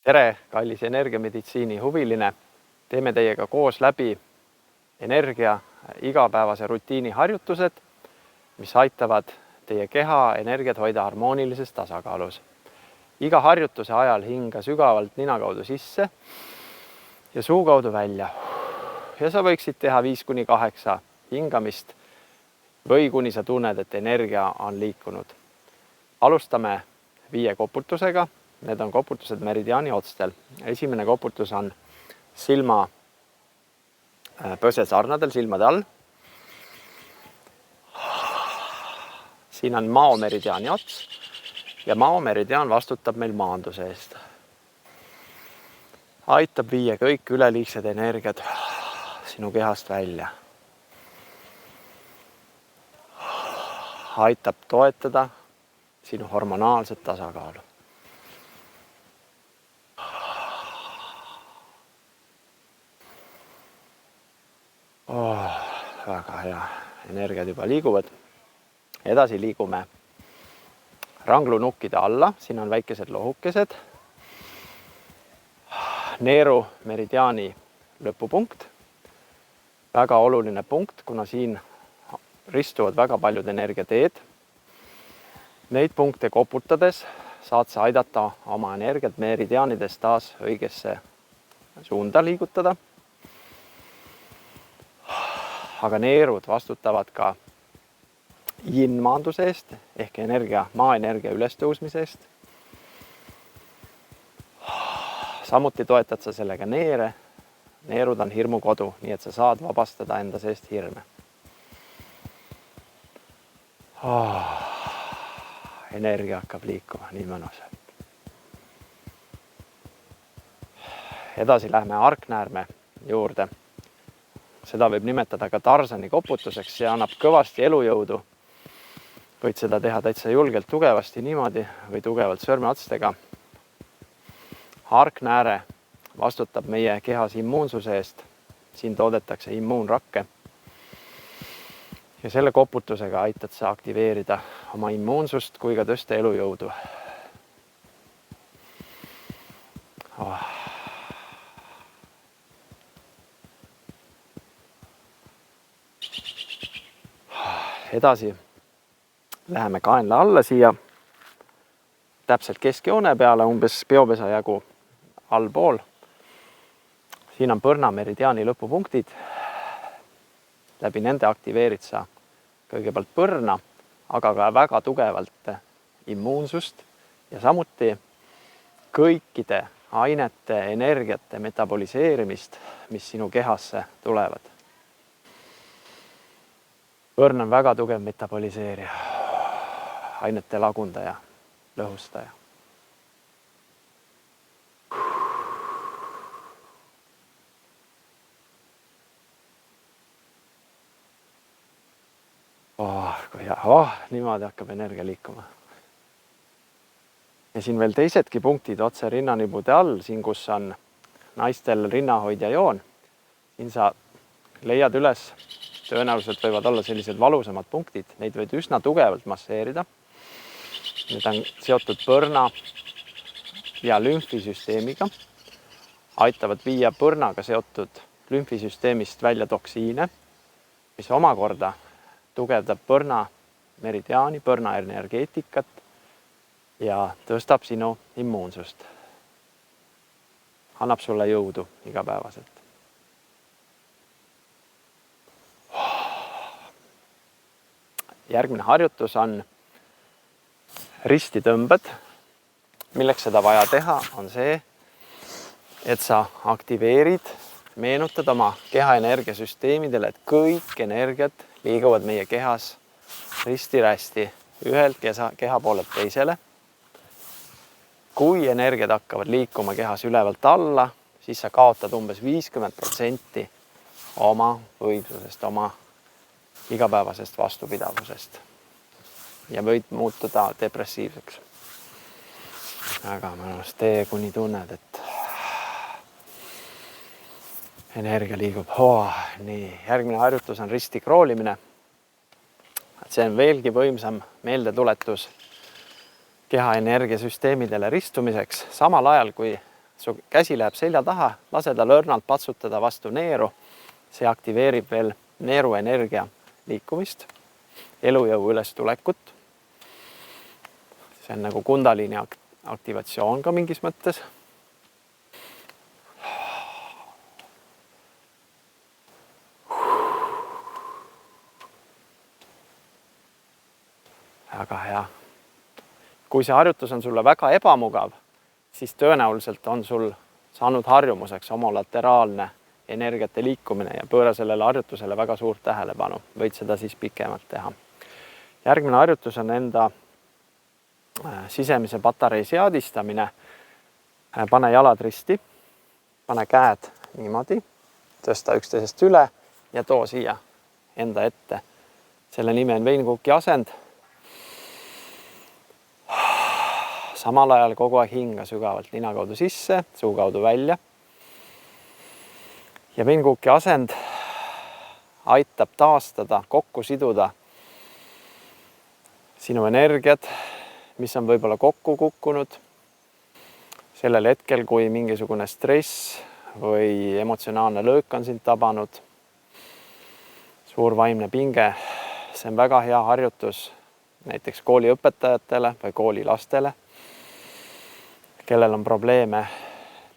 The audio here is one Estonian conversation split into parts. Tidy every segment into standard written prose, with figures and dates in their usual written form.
Tere, kallis energiameditsiini huviline. Teeme teiega koos läbi energia igapäevase rutiini harjutused, mis aitavad teie keha energiat hoida harmoonilises tasakaalus. Iga harjutuse ajal hinga sügavalt nina kaudu sisse ja suu kaudu välja. Ja sa võiksid teha 5-8 hingamist või kuni sa tunned, et energia on liikunud. Alustame 5 koputusega. Need on koputused meridiaani otstel. Esimene koputus on põsesarnadel silmade all. Siin on maomeridiaani ots ja maomeridiaan vastutab meil maanduse eest. Aitab viia kõik üleliigsed energiad sinu kehast välja. Aitab toetada sinu hormonaalset tasakaalu. Väga hea, energiad juba liiguvad. Edasi liigume ranglunukkide alla, siin on väikesed lohukesed. Neeru meridiaani lõpupunkt. Väga oluline punkt, kuna siin ristuvad väga paljud energiateed. Neid punkte koputades saad sa aidata oma energiat meridiaanidest taas õigesse suunda liigutada. Aga neerud vastutavad ka yin-maanduse eest ehk maaenergia ülestõusmise eest. Samuti toetad sa sellega neere. Neerud on hirmu kodu, nii et sa saad vabastada enda seest hirme. Energia hakkab liikuma, nii mõnus. Edasi lähme arknäärme juurde. Seda võib nimetada ka Tarzani koputuseks, see annab kõvasti elujõudu. Võid seda teha täitsa julgelt tugevasti niimoodi või tugevalt sõrmeotstega. Arknääre vastutab meie kehas immuunsuse eest. Siin toodetakse immuunrakke. Ja selle koputusega aitad sa aktiveerida oma immuunsust kui ka tõsta elujõudu. Edasi läheme kaenla alla siia täpselt keskjoone peale, umbes peopesa jagu allpool. Siin on põrna meridiaani lõpupunktid. Läbi nende aktiveerid sa kõigepealt põrna, aga ka väga tugevalt immuunsust ja samuti kõikide ainete, energiate metaboliseerimist, mis sinu kehasse tulevad. Põrn on väga tugev metaboliseerija, ainete lagundaja, lõhustaja. Niimoodi hakkab energia liikuma. Ja siin veel teisedki punktid otse rinnanibude all, siin kus on naistel rinnahoidja joon. Siin sa leiad üles, tõenäoliselt võivad olla sellised valusamad punktid, neid võid üsna tugevalt masseerida. Need on seotud põrna ja lümfisüsteemiga. Aitavad viia põrnaga seotud lümfisüsteemist välja toksiine, mis omakorda tugevdab põrna meridiaani, põrna energeetikat ja tõstab sinu immuunsust. Annab sulle jõudu igapäevaselt. Järgmine harjutus on ristitõmbed. Milleks seda vaja teha on see, et sa aktiveerid, meenutad oma keha energiasüsteemidele, et kõik energiat liiguvad meie kehas risti-rästi ühelt keha poolelt teisele. Kui energiad hakkavad liikuma kehas ülevalt alla, siis sa kaotad umbes 50% oma võimsusest, oma igapäevasest vastupidavusest ja võid muutuda depressiivseks. Väga mõnus tee, kuni tunned, et energia liigub. Nii, järgmine harjutus on risti kroolimine. See on veelgi võimsam meeldetuletus keha energiasüsteemidele ristumiseks. Samal ajal, kui su käsi läheb selja taha, lase tal õrnalt patsutada vastu neeru. See aktiveerib veel neeruenergia liikumist, elujõu ülestulekut. See on nagu kundaliini aktivatsioon ka mingis mõttes. Väga hea. Kui see harjutus on sulle väga ebamugav, siis tõenäoliselt on sul saanud harjumuseks homolateraalne energiate liikumine ja pööra sellele harjutusele väga suurt tähelepanu. Võid seda siis pikemalt teha. Järgmine harjutus on enda sisemise patarei seadistamine. Pane jalad risti, pane käed niimoodi, tõsta üksteisest üle ja too siia enda ette. Selle nimi on veinkuuki asend. Samal ajal kogu aeg hinga sügavalt nina kaudu sisse, suu kaudu välja. Ja veinkuuki asend aitab taastada, kokku siduda sinu energiat, mis on võib-olla kokku kukkunud sellel hetkel, kui mingisugune stress või emotsionaalne löök on sind tabanud. Suur vaimne pinge. See on väga hea harjutus näiteks kooliõpetajatele või koolilastele, kellel on probleeme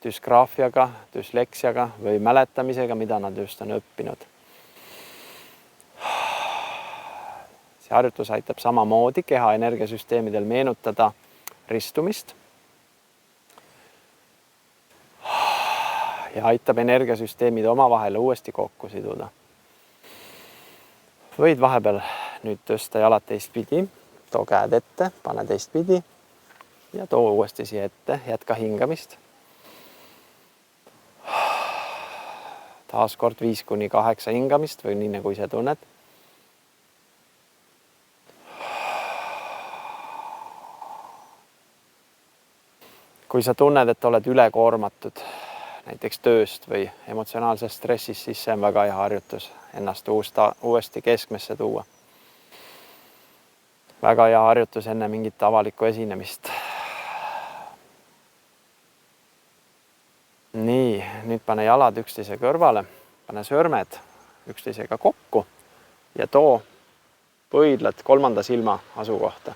düsgraafiaga, düsleksiaga või mäletamisega, mida nad just on õppinud. See harjutus aitab samamoodi keha energiasüsteemidel meenutada ristumist ja aitab energiasüsteemid omavahel uuesti kokku siduda. Võid vahepeal nüüd tõsta jalad teistpidi, too käed ette, pane teistpidi ja too uuesti siia ette, jätka hingamist. Taas kord 5-8 hingamist või nii nagu ise tunned. Kui sa tunned, et oled ülekoormatud näiteks tööst või emotsionaalsest stressist, siis see on väga hea harjutus ennast uuesti keskmesse tuua. Väga hea harjutus enne mingit avalikku esinemist. Nii, nüüd pane jalad üksteise kõrvale, pane sõrmed üksteisega kokku ja too pöidlad kolmanda silma asukohta.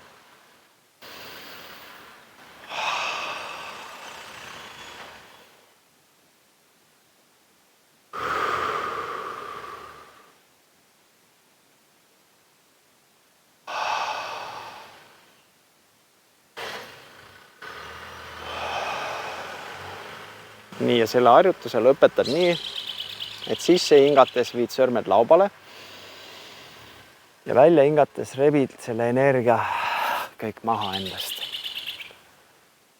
Nii, ja selle harjutuse lõpetad nii, et sisse hingates viid sõrmed laubale ja välja hingates rebid selle energia kõik maha endast.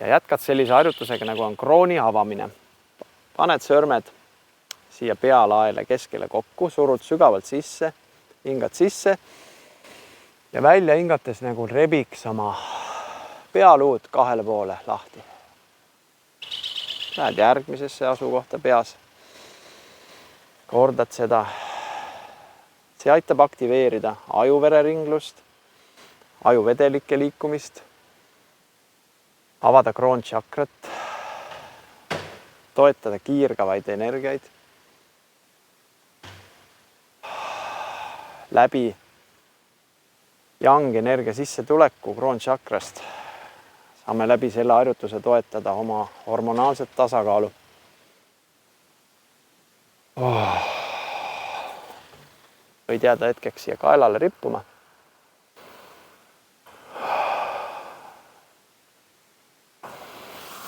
Ja jätkad sellise harjutusega, nagu on krooni avamine. Paned sõrmed siia pealaele keskele kokku, surud sügavalt sisse, hingad sisse ja välja hingates nagu rebiks oma pealuud kahele poole lahti. Lähed järgmisesse asukohta peas. Kordad seda. See aitab aktiveerida ajuvereringlust, ajuvedelike liikumist, avada kroonchakrat, toetada kiirgavaid energiaid. Läbi yang energia sissetuleku kroonchakrast saame läbi selle harjutuse toetada oma hormonaalset tasakaalu. Võid jääda hetkeks siia kaelale rippuma.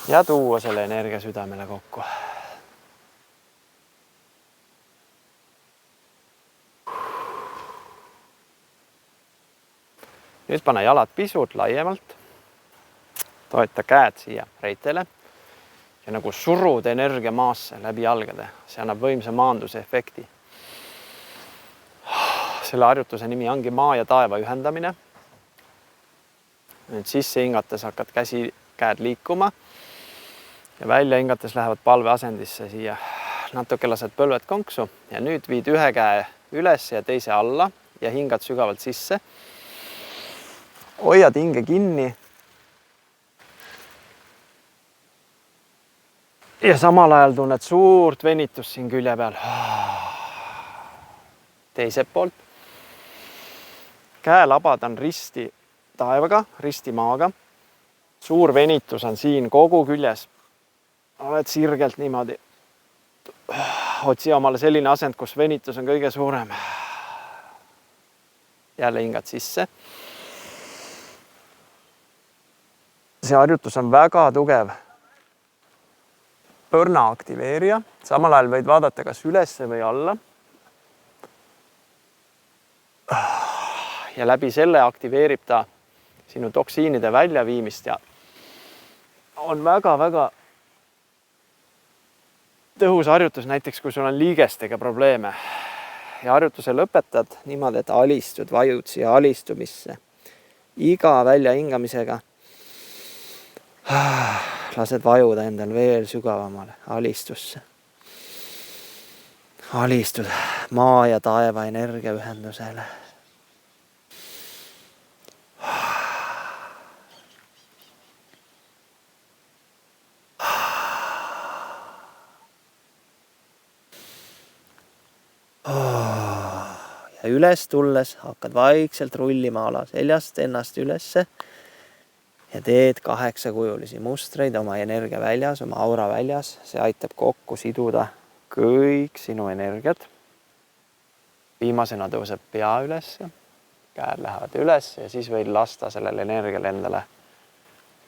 Ja tuua selle energia südamele kokku. Nüüd pane jalad pisut laiemalt. Toeta käed siia reitele ja nagu surud energia maasse läbi jalgade. See annab võimsa maanduse efekti. Selle harjutuse nimi ongi maa ja taeva ühendamine. Nüüd sisse hingates hakkad käed liikuma ja välja hingates lähevad palve asendisse siia. Natuke lased põlved konksu ja nüüd viid ühe käe üles ja teise alla ja hingad sügavalt sisse. Hoiad hinge kinni. ja samal ajal tunned suurt venitust siin külje peal. Teiselt poolt. Käelabad on risti taevaga, risti maaga. Suur venitus on siin kogu küljes. Oled sirgelt niimoodi. Otsi omale selline asend, kus venitus on kõige suurem. Jälle hingad sisse. See harjutus on väga tugev põrna aktiveerija. Samal ajal võid vaadata kas ülesse või alla. Ja läbi selle aktiveerib ta sinu toksiinide väljaviimist ja on väga-väga tõhus harjutus, näiteks kui sul on liigestega probleeme ja harjutuse lõpetad niimoodi, et alistud, vajud siia alistumisse. Iga välja hingamisega lased vajuda endal veel sügavamale alistusse. Alistud maa ja taeva energiaühendusele. Ja üles tulles hakkad vaikselt rullima alaseljast ennast ülesse ja teed 8-kujulisi mustreid oma energia väljas, oma aura väljas. See aitab kokku siduda kõik sinu energiat. Viimasena tõuseb pea üles, käed lähevad üles ja siis võid lasta sellele energiale endale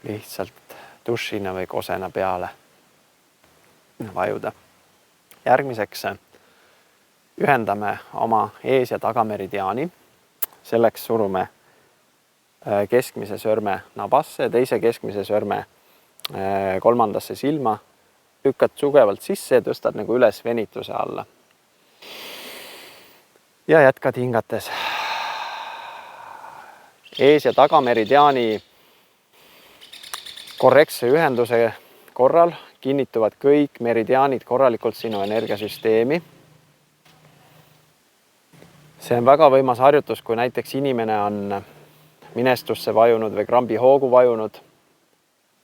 lihtsalt dušina või kosena peale vajuda. Järgmiseks ühendame oma ees- ja tagameridiaani. Selleks surume keskmise sõrme nabasse, teise keskmise sõrme kolmandasse silma. Lükkad sugevalt sisse ja tõstad nagu üles venituse alla. Ja jätkad hingates. Ees- ja tagameridiaani korrektse ühenduse korral kinnituvad kõik meridiaanid korralikult sinu energiasüsteemi. See on väga võimas harjutus, kui näiteks inimene on minestusse vajunud või krambi hoogu vajunud,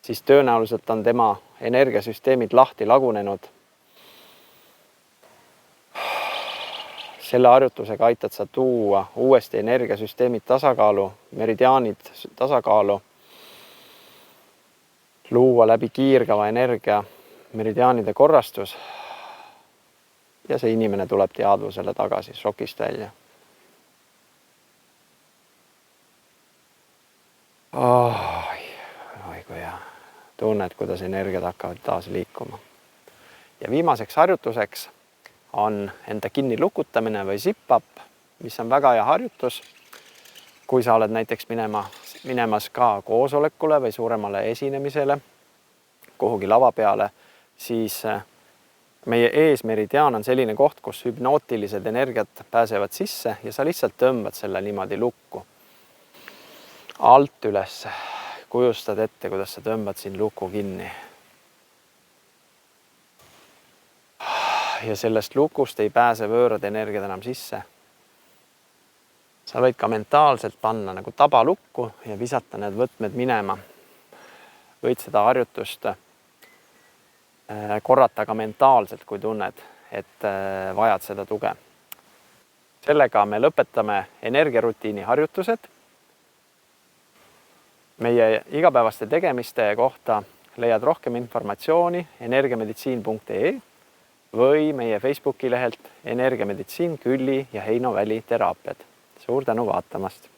siis tõenäoliselt on tema energiasüsteemid lahti lagunenud. Selle harjutusega aitad sa tuua uuesti energiasüsteemid tasakaalu, meridiaanid tasakaalu, luua läbi kiirgava energia meridiaanide korrastus ja see inimene tuleb teadvusele tagasi šokist välja. Oi kui hea. Tunned, kuidas energiat hakkavad taas liikuma. Ja viimaseks harjutuseks on enda kinni lukutamine või zip-up, mis on väga hea harjutus. Kui sa oled näiteks minemas ka koosolekule või suuremale esinemisele kuhugi lava peale, siis meie eesmeridiaan on selline koht, kus hüpnootilised energiat pääsevad sisse ja sa lihtsalt tõmbad selle niimoodi lukku. Alt üles, kujustad ette, kuidas sa tõmbad siin luku kinni. Ja sellest lukust ei pääse võõrad energiat enam sisse. Sa võid ka mentaalselt panna nagu tabalukku ja visata need võtmed minema. Võid seda harjutust korrata ka mentaalselt, kui tunned, et vajad seda tuge. Sellega me lõpetame energiarutiini harjutused. Meie igapäevaste tegemiste kohta leiad rohkem informatsiooni energiameditsiin.ee või meie Facebooki lehelt Energiameditsiin Külli ja Heino Väli teraapiad. Suur tänu vaatamast!